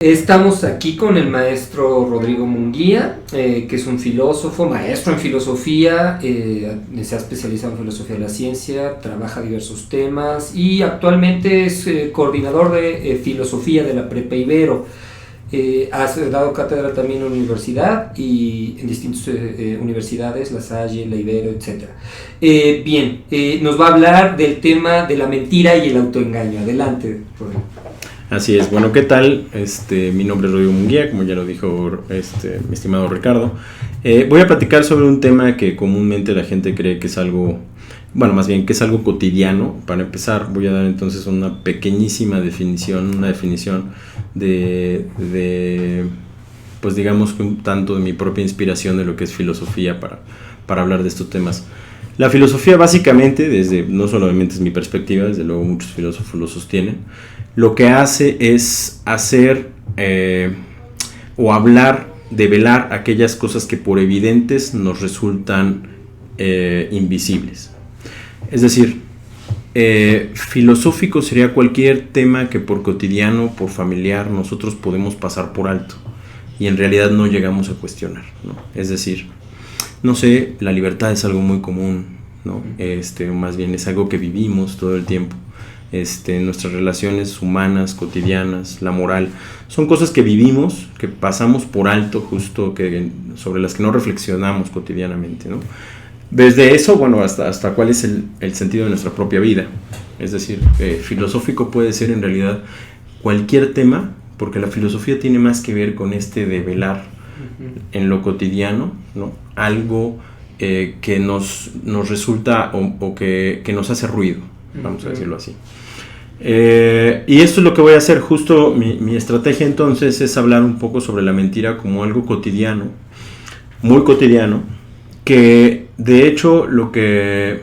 Estamos aquí con el maestro Rodrigo Munguía, que es un filósofo, maestro en filosofía, se ha especializado en filosofía de la ciencia, trabaja diversos temas y actualmente es coordinador de filosofía de la Prepa Ibero. Ha dado cátedra también en la universidad y en distintas universidades, La Salle, la Ibero, etc. Nos va a hablar del tema de la mentira y el autoengaño. Adelante, Rodrigo. Así es, bueno, ¿qué tal? Mi nombre es Rodrigo Munguía, como ya lo dijo mi estimado Ricardo. Voy a platicar sobre un tema que comúnmente la gente cree que es algo, bueno, más bien que es algo cotidiano. Para empezar, voy a dar entonces una pequeñísima definición, pues digamos que un tanto de mi propia inspiración de lo que es filosofía para hablar de estos temas. La filosofía básicamente, no solamente es mi perspectiva, desde luego muchos filósofos lo sostienen, lo que hace es hacer o hablar, develar aquellas cosas que por evidentes nos resultan invisibles. Es decir, filosófico sería cualquier tema que por cotidiano, por familiar, nosotros podemos pasar por alto y en realidad no llegamos a cuestionar, ¿no? Es decir, no sé, la libertad es algo muy común, ¿no? Más bien es algo que vivimos todo el tiempo. Nuestras relaciones humanas, cotidianas, la moral, son cosas que vivimos, que pasamos por alto justo, sobre las que no reflexionamos cotidianamente, ¿no? Desde eso, bueno, hasta cuál es el sentido de nuestra propia vida. Es decir, filosófico puede ser en realidad cualquier tema, porque la filosofía tiene más que ver con develar en lo cotidiano, ¿no? Algo que nos resulta o que nos hace ruido, vamos a decirlo así. Y esto es lo que voy a hacer. Justo mi estrategia entonces es hablar un poco sobre la mentira como algo cotidiano, muy cotidiano, que de hecho lo que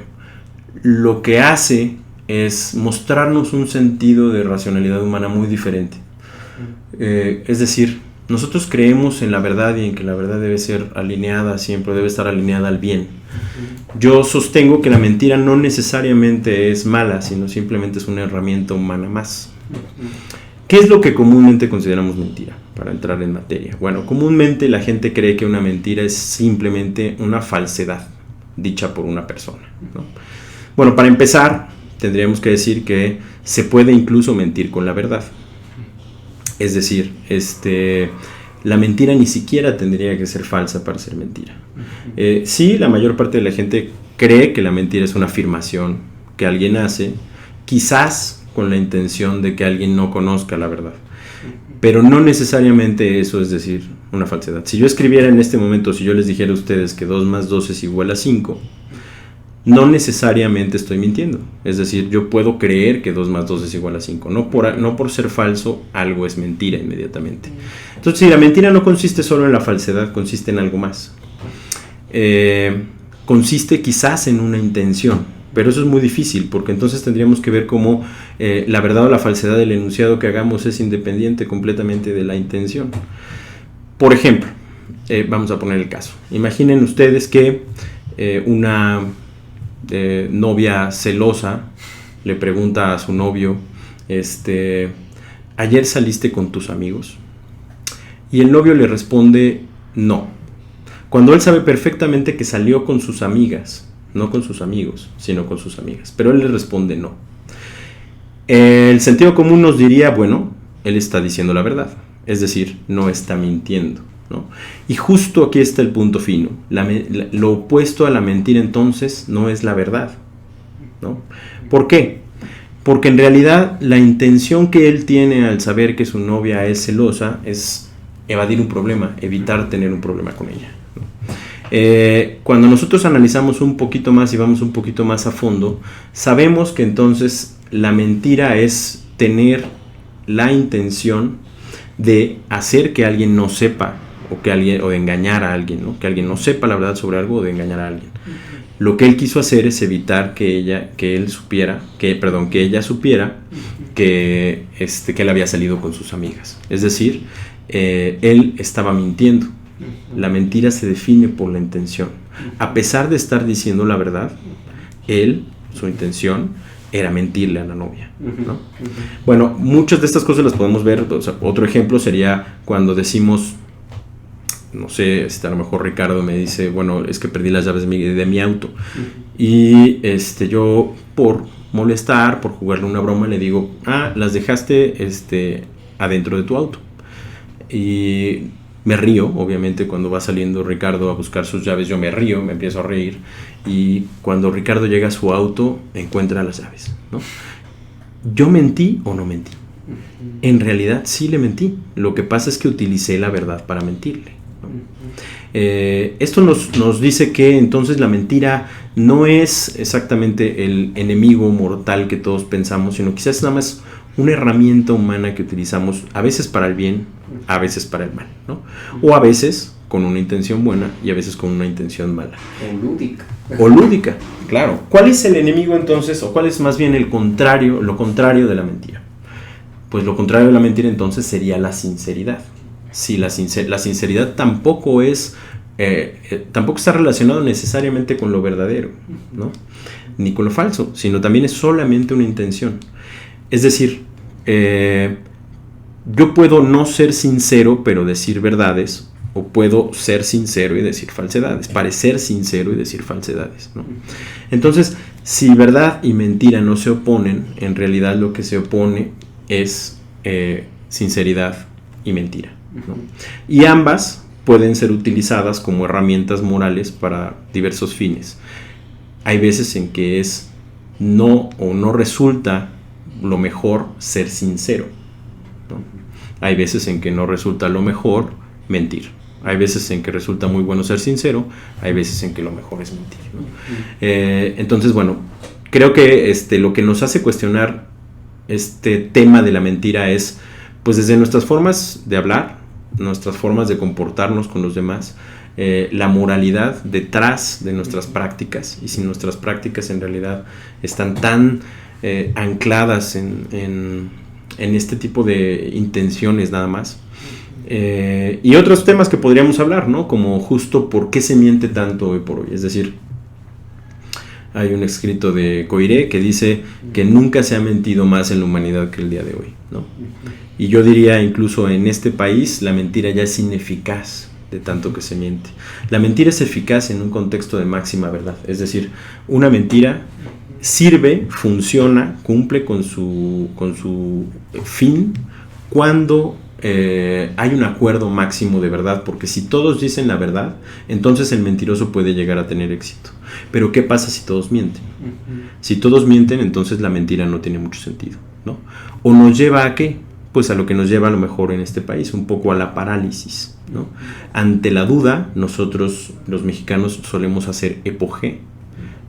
hace es mostrarnos un sentido de racionalidad humana muy diferente. Es decir, nosotros creemos en la verdad y en que la verdad debe ser alineada, siempre debe estar alineada al bien. Yo sostengo que la mentira no necesariamente es mala, sino simplemente es una herramienta humana más. ¿Qué es lo que comúnmente consideramos mentira? Para entrar en materia. Bueno, comúnmente la gente cree que una mentira es simplemente una falsedad dicha por una persona, ¿no? Bueno, para empezar, tendríamos que decir que se puede incluso mentir con la verdad. Es decir, la mentira ni siquiera tendría que ser falsa para ser mentira. Sí, la mayor parte de la gente cree que la mentira es una afirmación que alguien hace, quizás con la intención de que alguien no conozca la verdad. Pero no necesariamente eso es decir una falsedad. Si yo escribiera en este momento, si yo les dijera a ustedes que 2 más 2 es igual a 5, no necesariamente estoy mintiendo. Es decir, yo puedo creer que 2 más 2 es igual a 5. No por ser falso, algo es mentira inmediatamente. Entonces, si la mentira no consiste solo en la falsedad, consiste en algo más. Consiste quizás en una intención, pero eso es muy difícil, porque entonces tendríamos que ver cómo la verdad o la falsedad del enunciado que hagamos es independiente completamente de la intención. Por ejemplo, vamos a poner el caso. Imaginen ustedes que una novia celosa le pregunta a su novio, ¿ayer saliste con tus amigos? Y el novio le responde, no. Cuando él sabe perfectamente que salió con sus amigas, no con sus amigos, sino con sus amigas. Pero él le responde no. El sentido común nos diría, bueno, él está diciendo la verdad. Es decir, no está mintiendo, ¿no? Y justo aquí está el punto fino. Lo opuesto a la mentira entonces no es la verdad, ¿no? ¿Por qué? Porque en realidad la intención que él tiene al saber que su novia es celosa es evadir un problema, evitar tener un problema con ella, ¿no? Cuando nosotros analizamos un poquito más y vamos un poquito más a fondo, sabemos que entonces la mentira es tener la intención de hacer que alguien no sepa o de engañar a alguien, ¿no? Que alguien no sepa la verdad sobre algo o de engañar a alguien. Lo que él quiso hacer es evitar que ella supiera que él había salido con sus amigas. Es decir, él estaba mintiendo. La mentira se define por la intención. A pesar de estar diciendo la verdad, su intención era mentirle a la novia, ¿no? Bueno, muchas de estas cosas las podemos ver. O sea, otro ejemplo sería cuando decimos, no sé, a lo mejor Ricardo me dice, bueno, es que perdí las llaves de mi auto. Y yo, por molestar, por jugarle una broma, le digo, las dejaste adentro de tu auto. Y me río, obviamente, cuando va saliendo Ricardo a buscar sus llaves, yo me río, me empiezo a reír. Y cuando Ricardo llega a su auto, encuentra las llaves, ¿no? ¿Yo mentí o no mentí? En realidad sí le mentí. Lo que pasa es que utilicé la verdad para mentirle, ¿no? Esto nos dice que entonces la mentira no es exactamente el enemigo mortal que todos pensamos, sino quizás nada más una herramienta humana que utilizamos a veces para el bien, a veces para el mal, ¿no? O a veces con una intención buena y a veces con una intención mala. O lúdica, claro. ¿Cuál es el enemigo entonces, o cuál es más bien lo contrario de la mentira? Pues lo contrario de la mentira entonces sería la sinceridad. Sí, la sinceridad tampoco está relacionado necesariamente con lo verdadero, ¿no? Ni con lo falso, sino también es solamente una intención. Es decir, yo puedo no ser sincero pero decir verdades, o puedo ser sincero y decir falsedades, parecer sincero y decir falsedades, ¿no? Entonces, si verdad y mentira no se oponen, en realidad lo que se opone es sinceridad y mentira, ¿no? Y ambas pueden ser utilizadas como herramientas morales para diversos fines. Hay veces en que no resulta lo mejor ser sincero, ¿no? Hay veces en que no resulta lo mejor mentir. Hay veces en que resulta muy bueno ser sincero, hay veces en que lo mejor es mentir, ¿no? Entonces, bueno, creo que lo que nos hace cuestionar este tema de la mentira es, pues, desde nuestras formas de hablar, nuestras formas de comportarnos con los demás, la moralidad detrás de nuestras prácticas, y si nuestras prácticas en realidad están tan ancladas en este tipo de intenciones nada más. Y otros temas que podríamos hablar, ¿no? Como justo por qué se miente tanto hoy por hoy. Es decir, hay un escrito de Coiré que dice que nunca se ha mentido más en la humanidad que el día de hoy, ¿no? Y yo diría, incluso en este país, la mentira ya es ineficaz de tanto que se miente. La mentira es eficaz en un contexto de máxima verdad. Es decir, una mentira sirve, funciona, cumple con su fin cuando hay un acuerdo máximo de verdad, porque si todos dicen la verdad, entonces el mentiroso puede llegar a tener éxito. Pero ¿qué pasa si todos mienten? Si todos mienten, entonces la mentira no tiene mucho sentido, ¿no? ¿O nos lleva a qué? Pues a lo que nos lleva a lo mejor en este país, un poco a la parálisis, ¿no? Ante la duda, nosotros los mexicanos solemos hacer epogé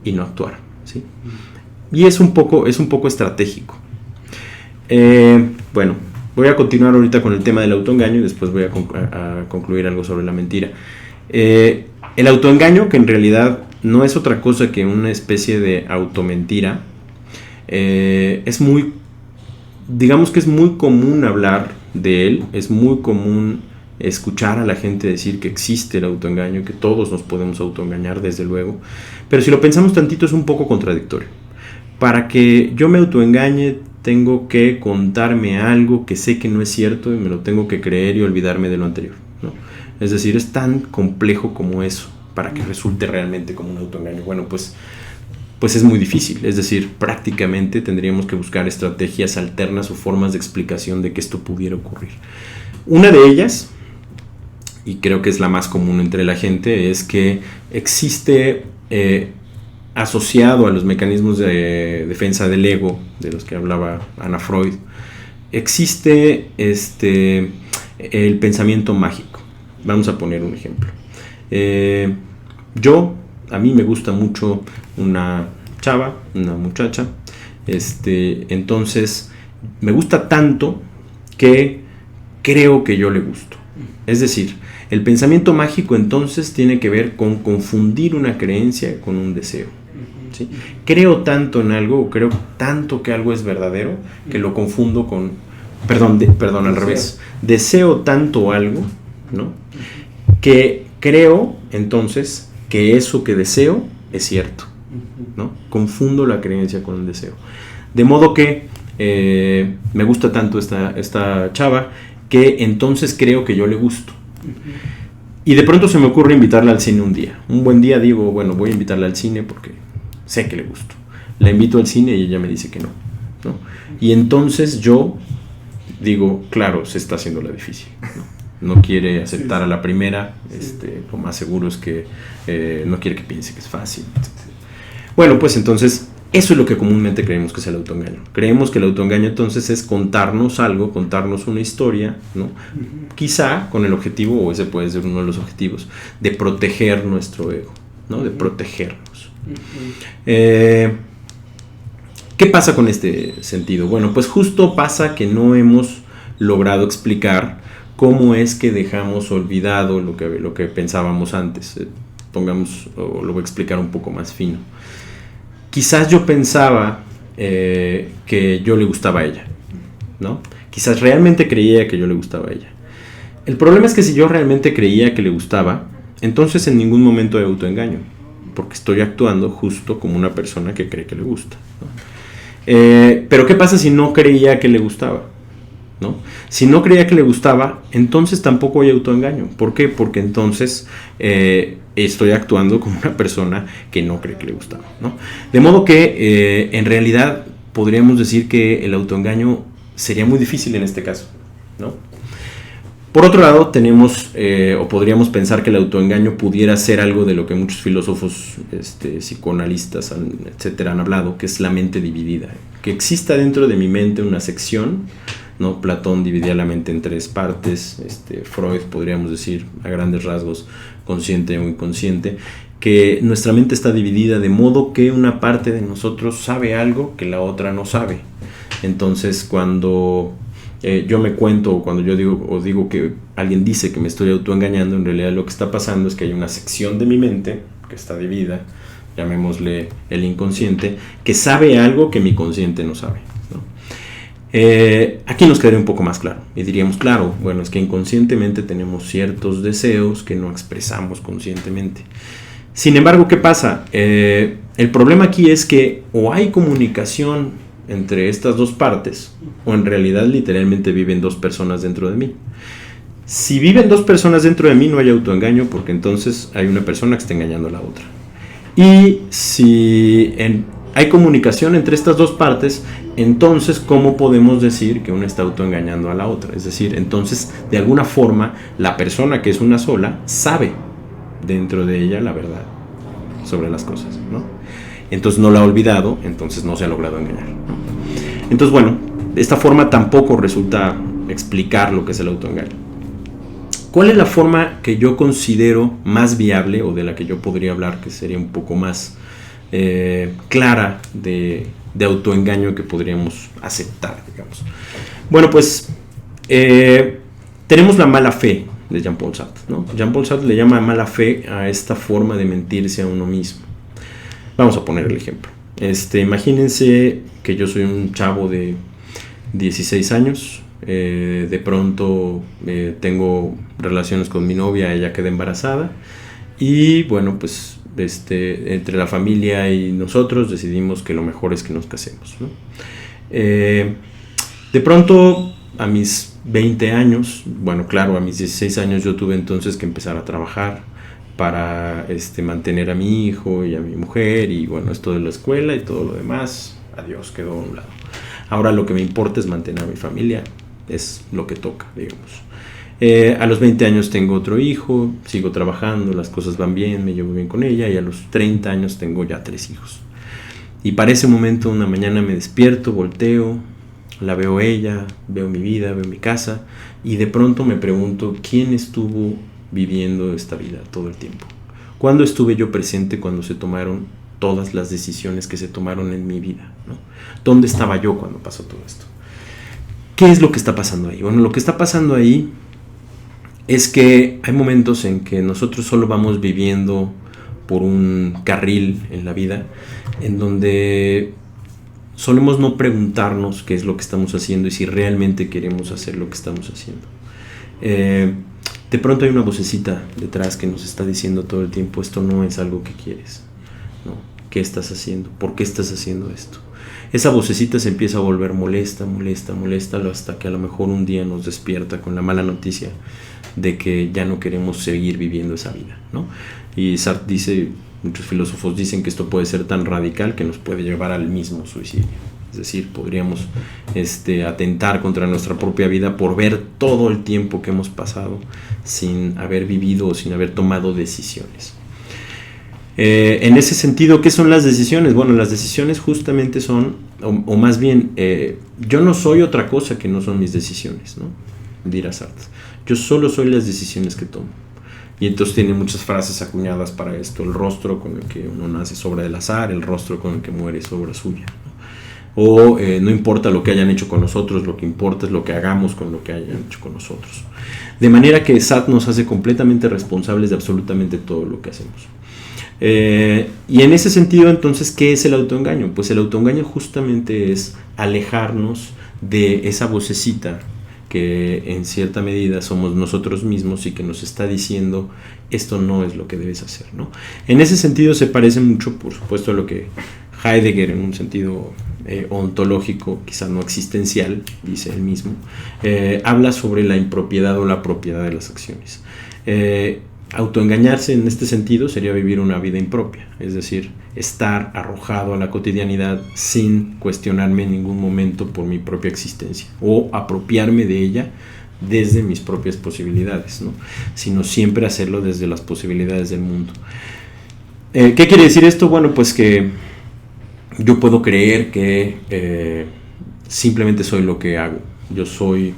y no actuar, ¿sí? Y es un poco estratégico. Bueno, voy a continuar ahorita con el tema del autoengaño y después voy a concluir algo sobre la mentira. El autoengaño, que en realidad no es otra cosa que una especie de automentira, digamos que es muy común hablar de él, es muy común escuchar a la gente decir que existe el autoengaño, que todos nos podemos autoengañar, desde luego, pero si lo pensamos tantito es un poco contradictorio. Para que yo me autoengañe, tengo que contarme algo que sé que no es cierto y me lo tengo que creer y olvidarme de lo anterior, ¿no? Es decir, es tan complejo como eso para que resulte realmente como un autoengaño. Bueno, pues es muy difícil. Es decir, prácticamente tendríamos que buscar estrategias alternas o formas de explicación de que esto pudiera ocurrir. Una de ellas, y creo que es la más común entre la gente, es que existe asociado a los mecanismos de defensa del ego, de los que hablaba Ana Freud, existe el pensamiento mágico. Vamos a poner un ejemplo. A mí me gusta mucho una chava, una muchacha, entonces me gusta tanto que creo que yo le gusto. Es decir, el pensamiento mágico entonces tiene que ver con confundir una creencia con un deseo, ¿sí? Creo tanto en algo, o creo tanto que algo es verdadero, que lo confundo con, perdón, al revés, deseo tanto algo, ¿no? Que creo entonces que eso que deseo es cierto, ¿no? Confundo la creencia con el deseo. De modo que me gusta tanto esta chava que entonces creo que yo le gusto. Y de pronto se me ocurre invitarla al cine un día. Un buen día digo, bueno, voy a invitarla al cine porque sé que le gusto. La invito al cine y ella me dice que no, ¿no? Y entonces yo digo, claro, se está haciendo la difícil, ¿no? No quiere aceptar a la primera, lo más seguro es que no quiere que piense que es fácil. Bueno, pues entonces eso es lo que comúnmente creemos que es el autoengaño. Creemos que el autoengaño entonces es contarnos algo, contarnos una historia, ¿no? Quizá con el objetivo, o ese puede ser uno de los objetivos, de proteger nuestro ego, ¿no? De protegernos. ¿Qué pasa con este sentido? Bueno, pues justo pasa que no hemos logrado explicar cómo es que dejamos olvidado lo que pensábamos antes. Pongamos, o lo voy a explicar un poco más fino. Quizás yo pensaba que yo le gustaba a ella, ¿no? Quizás realmente creía que yo le gustaba a ella. El problema es que si yo realmente creía que le gustaba, entonces en ningún momento hay autoengaño, porque estoy actuando justo como una persona que cree que le gusta, ¿no? Pero ¿qué pasa si no creía que le gustaba? ¿No? Si no creía que le gustaba, entonces tampoco hay autoengaño. ¿Por qué? Porque entonces estoy actuando como una persona que no cree que le gustaba, ¿no? De modo que en realidad podríamos decir que el autoengaño sería muy difícil en este caso, ¿no? Por otro lado, tenemos o podríamos pensar que el autoengaño pudiera ser algo de lo que muchos filósofos, psicoanalistas, etcétera, han hablado, que es la mente dividida. Que exista dentro de mi mente una sección, ¿no? Platón dividía la mente en tres partes, Freud podríamos decir a grandes rasgos consciente o inconsciente, que nuestra mente está dividida de modo que una parte de nosotros sabe algo que la otra no sabe. Entonces cuando yo me cuento, o cuando yo digo que alguien dice que me estoy autoengañando, en realidad lo que está pasando es que hay una sección de mi mente que está dividida, llamémosle el inconsciente, que sabe algo que mi consciente no sabe, ¿no? Aquí nos quedaría un poco más claro y diríamos, claro, bueno, es que inconscientemente tenemos ciertos deseos que no expresamos conscientemente. Sin embargo, ¿qué pasa? El problema aquí es que o hay comunicación entre estas dos partes, o en realidad literalmente viven dos personas dentro de mí. Si viven dos personas dentro de mí, no hay autoengaño, porque entonces hay una persona que está engañando a la otra. Y si hay comunicación entre estas dos partes, entonces ¿cómo podemos decir que una está autoengañando a la otra? Es decir, entonces de alguna forma la persona que es una sola sabe dentro de ella la verdad sobre las cosas, ¿no? Entonces no la ha olvidado, entonces no se ha logrado engañar, ¿no? Entonces, bueno, de esta forma tampoco resulta explicar lo que es el autoengaño. ¿Cuál es la forma que yo considero más viable, o de la que yo podría hablar, que sería un poco más clara de autoengaño que podríamos aceptar, digamos? Bueno, pues tenemos la mala fe de Jean-Paul Sartre, ¿no? Jean-Paul Sartre le llama mala fe a esta forma de mentirse a uno mismo. Vamos a poner el ejemplo. Imagínense que yo soy un chavo de 16 años, de pronto tengo relaciones con mi novia, ella queda embarazada y bueno, pues entre la familia y nosotros decidimos que lo mejor es que nos casemos, ¿no? De pronto a mis 20 años, bueno, claro, a mis 16 años yo tuve entonces que empezar a trabajar para mantener a mi hijo y a mi mujer, y bueno, esto de la escuela y todo lo demás, adiós, quedó a un lado. Ahora lo que me importa es mantener a mi familia, es lo que toca, digamos. A los 20 años tengo otro hijo, sigo trabajando, las cosas van bien, me llevo bien con ella, y a los 30 años tengo ya 3 hijos. Y para ese momento, una mañana me despierto, volteo, la veo ella, veo mi vida, veo mi casa, y de pronto me pregunto, ¿quién estuvo viviendo esta vida todo el tiempo? ¿Cuándo estuve yo presente cuando se tomaron todas las decisiones que se tomaron en mi vida, ¿no? ¿Dónde estaba yo cuando pasó todo esto? ¿Qué es lo que está pasando ahí? Bueno, lo que está pasando ahí es que hay momentos en que nosotros solo vamos viviendo por un carril en la vida, en donde solemos no preguntarnos qué es lo que estamos haciendo y si realmente queremos hacer lo que estamos haciendo. De pronto hay una vocecita detrás que nos está diciendo todo el tiempo, esto no es algo que quieres, ¿no? ¿Qué estás haciendo? ¿Por qué estás haciendo esto? esa vocecita se empieza a volver molesta, hasta que a lo mejor un día nos despierta con la mala noticia de que ya no queremos seguir viviendo esa vida, ¿no? Y Sartre dice, muchos filósofos dicen que esto puede ser tan radical que nos puede llevar al mismo suicidio. Es decir, podríamos atentar contra nuestra propia vida por ver todo el tiempo que hemos pasado sin haber vivido o sin haber tomado decisiones. En ese sentido, ¿qué son las decisiones? Bueno, las decisiones justamente son, o más bien, yo no soy otra cosa que no son mis decisiones, ¿no? Dirá Sartre. Yo solo soy las decisiones que tomo. Y entonces tiene muchas frases acuñadas para esto. El rostro con el que uno nace es obra del azar, el rostro con el que muere es obra suya, ¿no? O no importa lo que hayan hecho con nosotros, lo que importa es lo que hagamos con lo que hayan hecho con nosotros. De manera que Sartre nos hace completamente responsables de absolutamente todo lo que hacemos. Y en ese sentido, entonces, ¿qué es el autoengaño? Pues el autoengaño justamente es alejarnos de esa vocecita que en cierta medida somos nosotros mismos y que nos está diciendo esto no es lo que debes hacer, ¿no? En ese sentido se parece mucho, por supuesto, a lo que Heidegger, en un sentido ontológico, quizá no existencial, dice él mismo, habla sobre la impropiedad o la propiedad de las acciones. Autoengañarse en este sentido sería vivir una vida impropia, es decir, estar arrojado a la cotidianidad sin cuestionarme en ningún momento por mi propia existencia o apropiarme de ella desde mis propias posibilidades, ¿no? Sino siempre hacerlo desde las posibilidades del mundo. ¿Qué quiere decir esto? Bueno, pues que yo puedo creer que simplemente soy lo que hago. Yo soy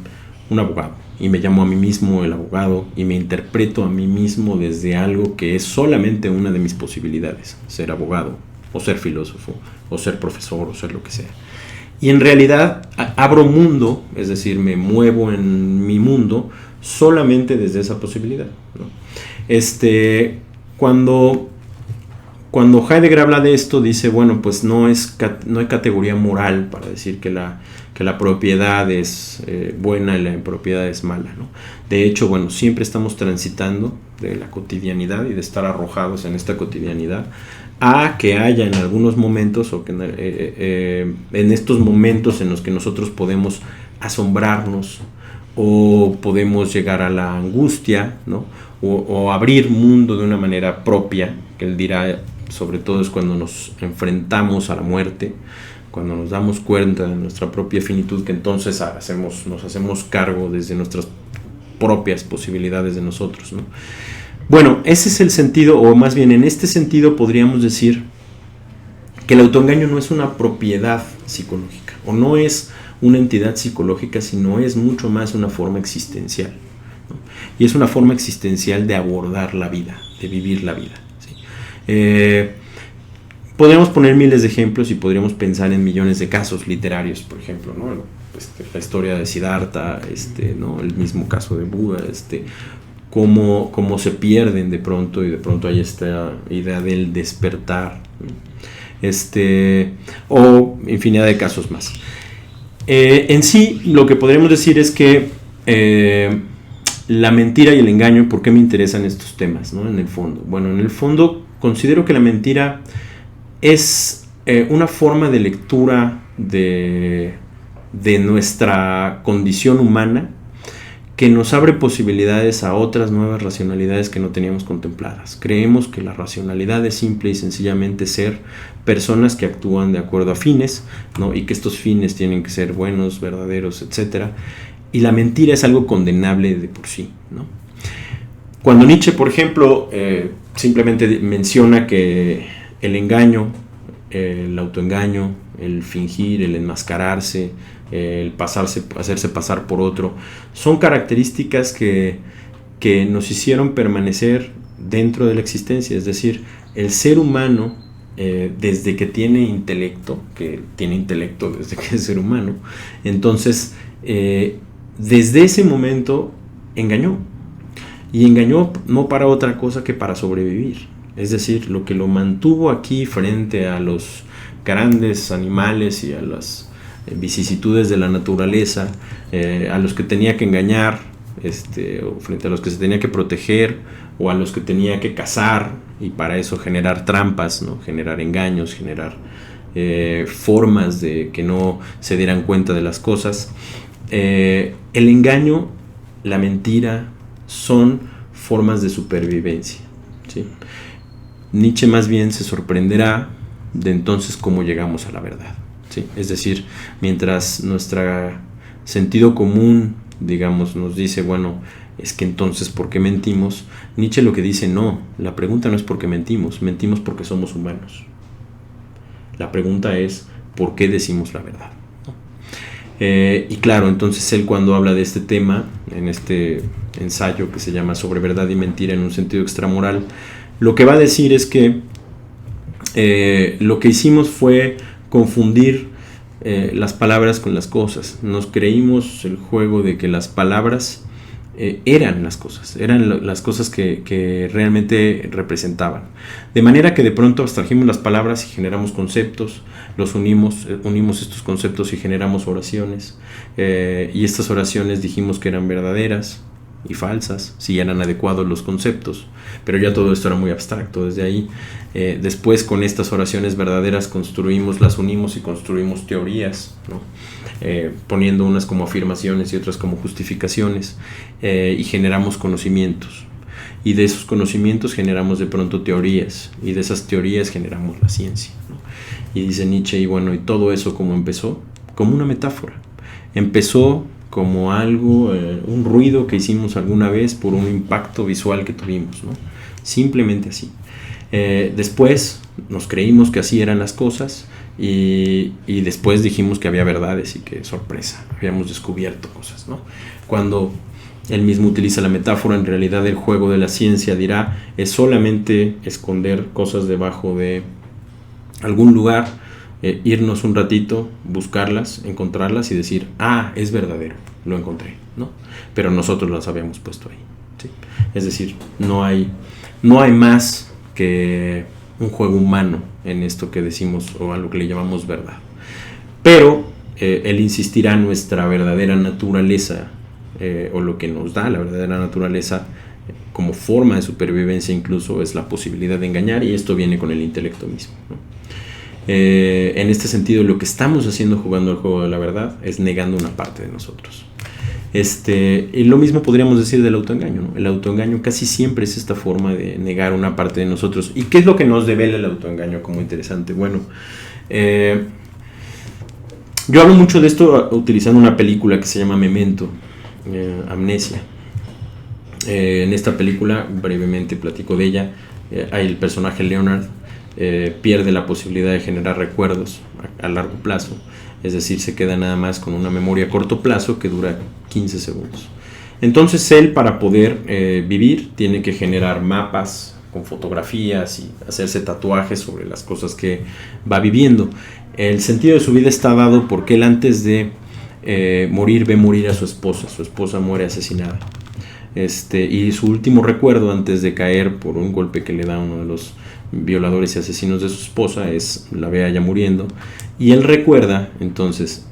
un abogado y me llamo a mí mismo el abogado y me interpreto a mí mismo desde algo que es solamente una de mis posibilidades, ser abogado o ser filósofo o ser profesor o ser lo que sea. Y en realidad abro mundo, es decir, me muevo en mi mundo solamente desde esa posibilidad, ¿no? Cuando Heidegger habla de esto, dice, bueno, pues no hay categoría moral para decir que la propiedad es buena y la impropiedad es mala, ¿no? De hecho, bueno, siempre estamos transitando de la cotidianidad y de estar arrojados en esta cotidianidad a que haya en algunos momentos o que en estos momentos en los que nosotros podemos asombrarnos o podemos llegar a la angustia, ¿no? O abrir mundo de una manera propia, que él dirá, sobre todo es cuando nos enfrentamos a la muerte, cuando nos damos cuenta de nuestra propia finitud, que entonces nos hacemos cargo desde nuestras propias posibilidades de nosotros, ¿no? Bueno, ese es el sentido, o más bien en este sentido podríamos decir que el autoengaño no es una propiedad psicológica, o no es una entidad psicológica, sino es mucho más una forma existencial, ¿no? Y es una forma existencial de abordar la vida, de vivir la vida, ¿sí? Podríamos poner miles de ejemplos y podríamos pensar en millones de casos literarios, por ejemplo, ¿no? La historia de Siddhartha, ¿no? El mismo caso de Buda, cómo se pierden de pronto y de pronto hay esta idea del despertar, ¿no? O infinidad de casos más. En sí, lo que podríamos decir es que la mentira y el engaño, ¿por qué me interesan estos temas, ¿no? En el fondo. Bueno, en el fondo considero que la mentira es una forma de lectura de nuestra condición humana que nos abre posibilidades a otras nuevas racionalidades que no teníamos contempladas. Creemos que la racionalidad es simple y sencillamente ser personas que actúan de acuerdo a fines, ¿no? Y que estos fines tienen que ser buenos, verdaderos, etc. Y la mentira es algo condenable de por sí, ¿no? Cuando Nietzsche, por ejemplo, simplemente menciona que el engaño, el autoengaño, el fingir, el enmascararse, el hacerse pasar por otro, son características que nos hicieron permanecer dentro de la existencia. Es decir, el ser humano, desde que tiene intelecto desde que es ser humano, entonces desde ese momento engañó. Y engañó no para otra cosa que para sobrevivir. Es decir, lo que lo mantuvo aquí frente a los grandes animales y a las vicisitudes de la naturaleza, a los que tenía que engañar, o frente a los que se tenía que proteger, o a los que tenía que cazar, y para eso generar trampas, ¿no? Generar engaños, generar formas de que no se dieran cuenta de las cosas. El engaño, la mentira, son formas de supervivencia, ¿sí? Nietzsche más bien se sorprenderá de entonces cómo llegamos a la verdad, ¿sí? Es decir, mientras nuestro sentido común, digamos, nos dice, bueno, es que entonces, ¿por qué mentimos? Nietzsche lo que dice, no, la pregunta no es por qué mentimos porque somos humanos. La pregunta es, ¿por qué decimos la verdad? Y claro, entonces él cuando habla de este tema, en este ensayo que se llama Sobre verdad y mentira en un sentido extramoral, lo que va a decir es que lo que hicimos fue confundir las palabras con las cosas. Nos creímos el juego de que las palabras eran las cosas que realmente representaban. De manera que de pronto abstrajimos las palabras y generamos conceptos, los unimos estos conceptos y generamos oraciones. Y estas oraciones dijimos que eran verdaderas y falsas, si eran adecuados los conceptos, pero ya todo esto era muy abstracto. Desde ahí, después con estas oraciones verdaderas las unimos y construimos teorías, ¿no? Poniendo unas como afirmaciones y otras como justificaciones, y generamos conocimientos, y de esos conocimientos generamos de pronto teorías, y de esas teorías generamos la ciencia, ¿no? Y dice Nietzsche, y bueno, y todo eso como empezó, como una metáfora, empezó como algo, un ruido que hicimos alguna vez por un impacto visual que tuvimos, ¿no? Simplemente así. Después nos creímos que así eran las cosas, y después dijimos que había verdades y que sorpresa, habíamos descubierto cosas, ¿no? Cuando él mismo utiliza la metáfora, en realidad el juego de la ciencia, dirá, es solamente esconder cosas debajo de algún lugar, irnos un ratito, buscarlas, encontrarlas y decir, es verdadero, lo encontré, ¿no? Pero nosotros las habíamos puesto ahí, ¿sí? Es decir, no hay más que un juego humano en esto que decimos, o a lo que le llamamos verdad. Pero él insistirá en nuestra verdadera naturaleza, o lo que nos da la verdadera naturaleza como forma de supervivencia, incluso es la posibilidad de engañar, y esto viene con el intelecto mismo, ¿no? En este sentido, lo que estamos haciendo jugando al juego de la verdad es negando una parte de nosotros. Y lo mismo podríamos decir del autoengaño, ¿no? El autoengaño casi siempre es esta forma de negar una parte de nosotros. ¿Y qué es lo que nos devela el autoengaño como interesante? Bueno, yo hablo mucho de esto utilizando una película que se llama Memento, Amnesia. En esta película, brevemente platico de ella, el personaje Leonard pierde la posibilidad de generar recuerdos a largo plazo, es decir, se queda nada más con una memoria a corto plazo que dura 15 segundos. Entonces él, para poder vivir, tiene que generar mapas con fotografías y hacerse tatuajes sobre las cosas que va viviendo. El sentido de su vida está dado porque él, antes de morir, ve morir a su esposa muere asesinada. Y su último recuerdo antes de caer por un golpe que le da uno de los violadores y asesinos de su esposa es la ve a ella muriendo, y él recuerda entonces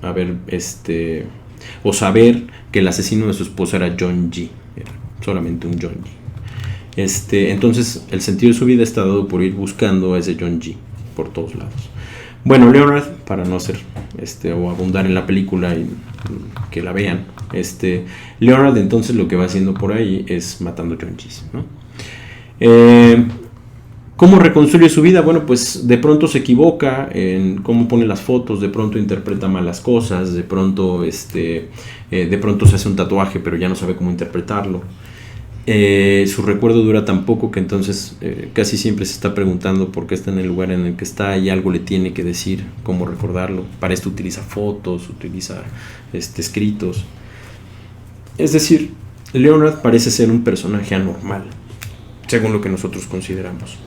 saber que el asesino de su esposa era John G, era solamente un John G. Entonces el sentido de su vida está dado por ir buscando a ese John G por todos lados. Bueno, Leonard, para no hacer o abundar en la película y que la vean, Leonard entonces lo que va haciendo por ahí es matando John G, ¿no? ¿Cómo reconstruye su vida? Bueno, pues de pronto se equivoca en cómo pone las fotos, de pronto interpreta mal las cosas, de pronto se hace un tatuaje pero ya no sabe cómo interpretarlo. Su recuerdo dura tan poco que entonces casi siempre se está preguntando por qué está en el lugar en el que está, y algo le tiene que decir cómo recordarlo. Para esto utiliza fotos, utiliza escritos. Es decir, Leonard parece ser un personaje anormal, según lo que nosotros consideramos.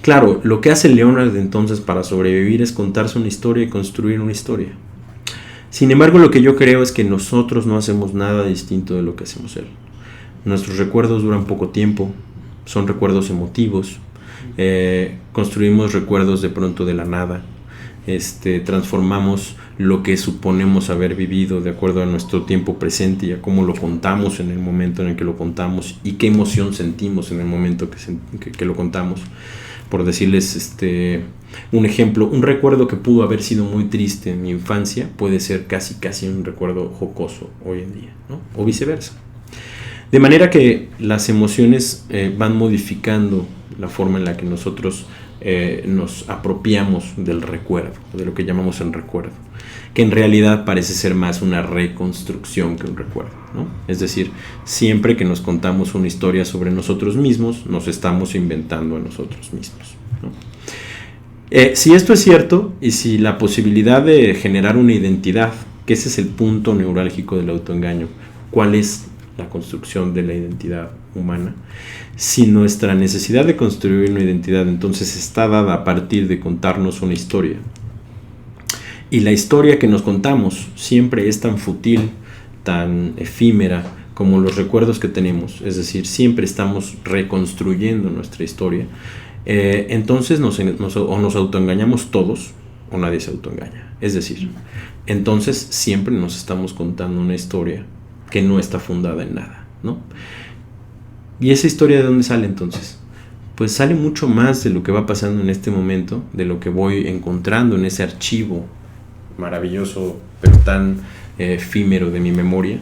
Claro, lo que hace Leonard entonces para sobrevivir es contarse una historia y construir una historia. Sin embargo, lo que yo creo es que nosotros no hacemos nada distinto de lo que hacemos él. Nuestros recuerdos duran poco tiempo, son recuerdos emotivos, construimos recuerdos de pronto de la nada, transformamos lo que suponemos haber vivido de acuerdo a nuestro tiempo presente y a cómo lo contamos en el momento en el que lo contamos y qué emoción sentimos en el momento que lo contamos. Por decirles un ejemplo, un recuerdo que pudo haber sido muy triste en mi infancia puede ser casi un recuerdo jocoso hoy en día, ¿no? O viceversa. De manera que las emociones van modificando la forma en la que nosotros nos apropiamos del recuerdo, de lo que llamamos el recuerdo, que en realidad parece ser más una reconstrucción que un recuerdo, ¿no? Es decir, siempre que nos contamos una historia sobre nosotros mismos, nos estamos inventando a nosotros mismos, ¿no? Si esto es cierto, y si la posibilidad de generar una identidad, que ese es el punto neurálgico del autoengaño, ¿cuál es la construcción de la identidad humana? Si nuestra necesidad de construir una identidad entonces está dada a partir de contarnos una historia, y la historia que nos contamos siempre es tan fútil, tan efímera como los recuerdos que tenemos, es decir, siempre estamos reconstruyendo nuestra historia, entonces nos autoengañamos todos o nadie se autoengaña. Es decir, entonces siempre nos estamos contando una historia que no está fundada en nada, ¿no? ¿Y esa historia de dónde sale entonces? Pues sale mucho más de lo que va pasando en este momento, de lo que voy encontrando en ese archivo maravilloso, pero tan efímero de mi memoria,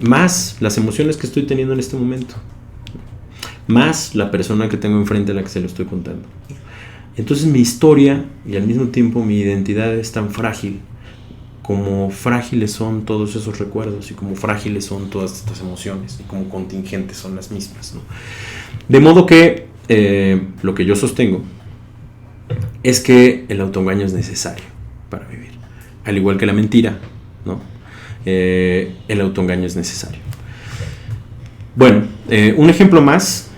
más las emociones que estoy teniendo en este momento, más la persona que tengo enfrente a la que se lo estoy contando. Entonces mi historia y al mismo tiempo mi identidad es tan frágil como frágiles son todos esos recuerdos y como frágiles son todas estas emociones y como contingentes son las mismas, ¿no? De modo que lo que yo sostengo es que el autoengaño es necesario para vivir, al igual que la mentira, ¿no? El autoengaño es necesario. Bueno, un ejemplo más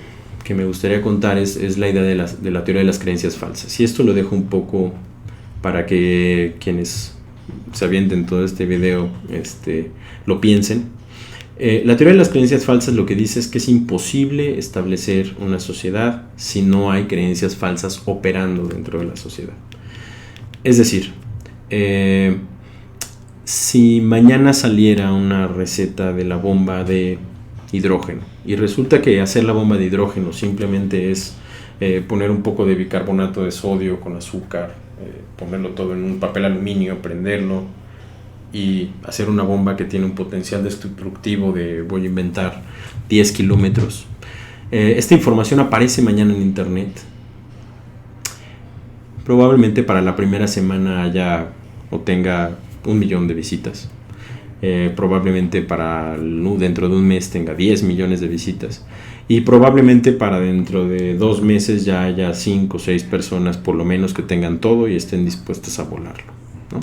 que me gustaría contar es la idea de la teoría de las creencias falsas, y esto lo dejo un poco para que quienes se avienten todo este video lo piensen. La teoría de las creencias falsas lo que dice es que es imposible establecer una sociedad si no hay creencias falsas operando dentro de la sociedad. Es decir, si mañana saliera una receta de la bomba de hidrógeno y resulta que hacer la bomba de hidrógeno simplemente es poner un poco de bicarbonato de sodio con azúcar, ponerlo todo en un papel aluminio, prenderlo y hacer una bomba que tiene un potencial destructivo de, voy a inventar, 10 kilómetros. Esta información aparece mañana en internet. Probablemente para la primera semana haya o tenga 1 millón de visitas. Probablemente dentro de un mes tenga 10 millones de visitas. Y probablemente para dentro de 2 meses ya haya 5 o 6 personas por lo menos que tengan todo y estén dispuestas a volarlo, ¿no?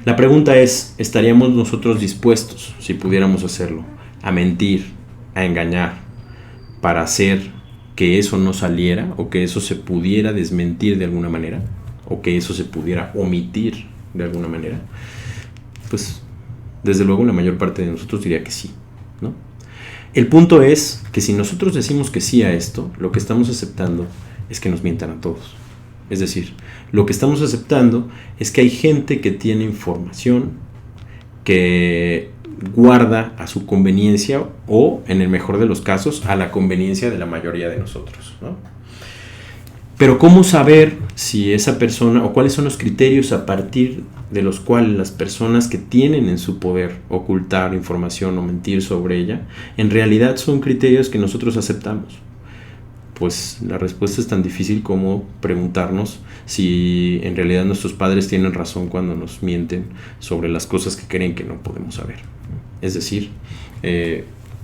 La pregunta es, ¿estaríamos nosotros dispuestos, si pudiéramos hacerlo, a mentir, a engañar, para hacer que eso no saliera o que eso se pudiera desmentir de alguna manera o que eso se pudiera omitir de alguna manera? Pues desde luego la mayor parte de nosotros diría que sí, ¿no? El punto es que si nosotros decimos que sí a esto, lo que estamos aceptando es que nos mientan a todos. Es decir, lo que estamos aceptando es que hay gente que tiene información que guarda a su conveniencia o, en el mejor de los casos, a la conveniencia de la mayoría de nosotros, ¿no? Pero ¿cómo saber si esa persona o cuáles son los criterios a partir de los cuales las personas que tienen en su poder ocultar información o mentir sobre ella, en realidad son criterios que nosotros aceptamos? Pues la respuesta es tan difícil como preguntarnos si en realidad nuestros padres tienen razón cuando nos mienten sobre las cosas que creen que no podemos saber. Es decir,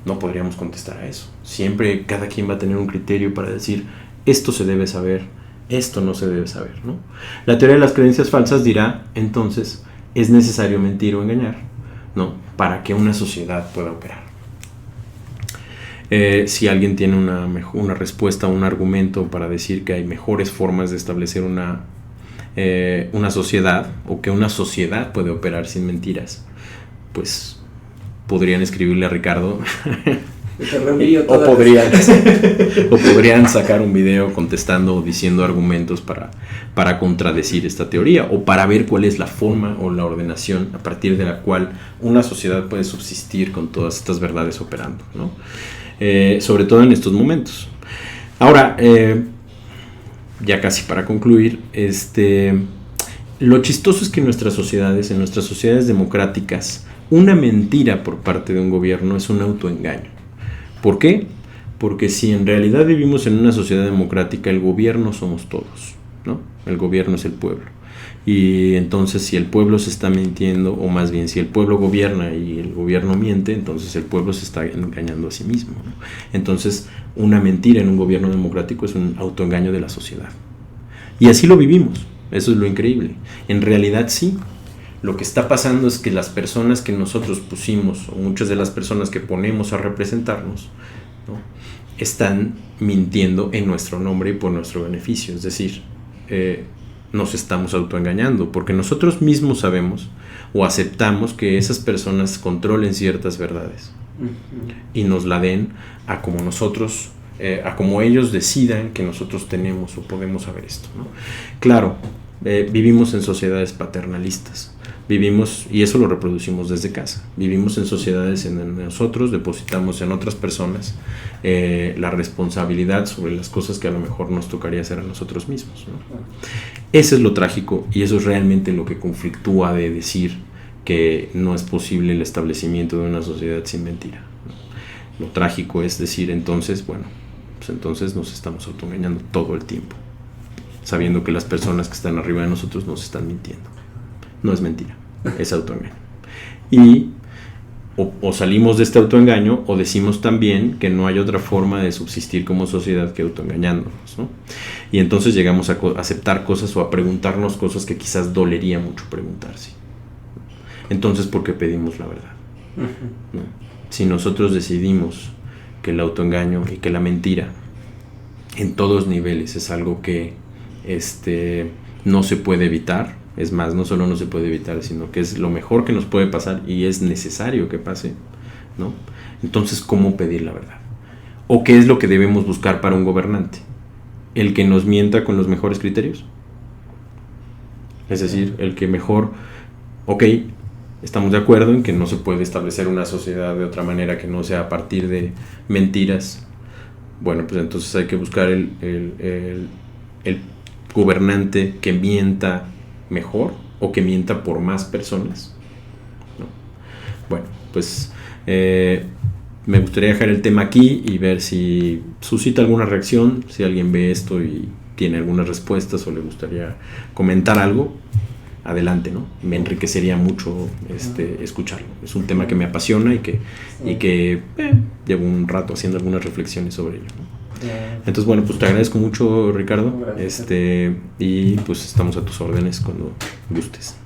no podríamos contestar a eso. Siempre cada quien va a tener un criterio para decir esto se debe saber, esto no se debe saber, ¿no? La teoría de las creencias falsas dirá, entonces, es necesario mentir o engañar, ¿no?, para que una sociedad pueda operar. Si alguien tiene una respuesta, un argumento para decir que hay mejores formas de establecer una sociedad o que una sociedad puede operar sin mentiras, pues podrían escribirle a Ricardo o podrían sacar un video contestando o diciendo argumentos para contradecir esta teoría o para ver cuál es la forma o la ordenación a partir de la cual una sociedad puede subsistir con todas estas verdades operando, ¿no? Sobre todo en estos momentos. Ahora, ya casi para concluir, lo chistoso es que en nuestras sociedades democráticas, una mentira por parte de un gobierno es un autoengaño. ¿Por qué? Porque si en realidad vivimos en una sociedad democrática, el gobierno somos todos, ¿no? El gobierno es el pueblo. Y entonces si el pueblo se está mintiendo, o más bien si el pueblo gobierna y el gobierno miente, entonces el pueblo se está engañando a sí mismo, ¿no? Entonces una mentira en un gobierno democrático es un autoengaño de la sociedad. Y así lo vivimos, eso es lo increíble. En realidad sí, lo que está pasando es que las personas que nosotros pusimos, o muchas de las personas que ponemos a representarnos, ¿no?, están mintiendo en nuestro nombre y por nuestro beneficio. Es decir, nos estamos autoengañando, porque nosotros mismos sabemos o aceptamos que esas personas controlen ciertas verdades y nos la den a como nosotros, a como ellos decidan que nosotros tenemos o podemos saber esto, ¿no? Claro, vivimos en sociedades paternalistas, vivimos, y eso lo reproducimos desde casa, vivimos en sociedades en donde nosotros depositamos en otras personas la responsabilidad sobre las cosas que a lo mejor nos tocaría hacer a nosotros mismos, ¿no? Eso es lo trágico, y eso es realmente lo que conflictúa de decir que no es posible el establecimiento de una sociedad sin mentira, ¿no? Lo trágico es decir entonces, bueno, pues entonces nos estamos autoengañando todo el tiempo, sabiendo que las personas que están arriba de nosotros nos están mintiendo. No es mentira, es autoengaño. Y o salimos de este autoengaño, o decimos también que no hay otra forma de subsistir como sociedad que autoengañándonos, ¿no? Y entonces llegamos a aceptar cosas o a preguntarnos cosas que quizás dolería mucho preguntarse. Entonces, ¿por qué pedimos la verdad? ¿No? Si nosotros decidimos que el autoengaño y que la mentira en todos niveles es algo que no se puede evitar, es más, no solo no se puede evitar, sino que es lo mejor que nos puede pasar y es necesario que pase, ¿no? Entonces, ¿cómo pedir la verdad? ¿O qué es lo que debemos buscar para un gobernante? ¿El que nos mienta con los mejores criterios? Es decir, el que mejor, ok, estamos de acuerdo en que no se puede establecer una sociedad de otra manera que no sea a partir de mentiras. Bueno, pues entonces hay que buscar el gobernante que mienta mejor o que mienta por más personas, ¿no? Bueno, pues me gustaría dejar el tema aquí y ver si suscita alguna reacción, si alguien ve esto y tiene algunas respuestas o le gustaría comentar algo, adelante, ¿no? Me enriquecería mucho escucharlo. Es un tema que me apasiona y que llevo un rato haciendo algunas reflexiones sobre ello, ¿no? Entonces, bueno, pues te agradezco mucho, Ricardo, y pues estamos a tus órdenes cuando gustes.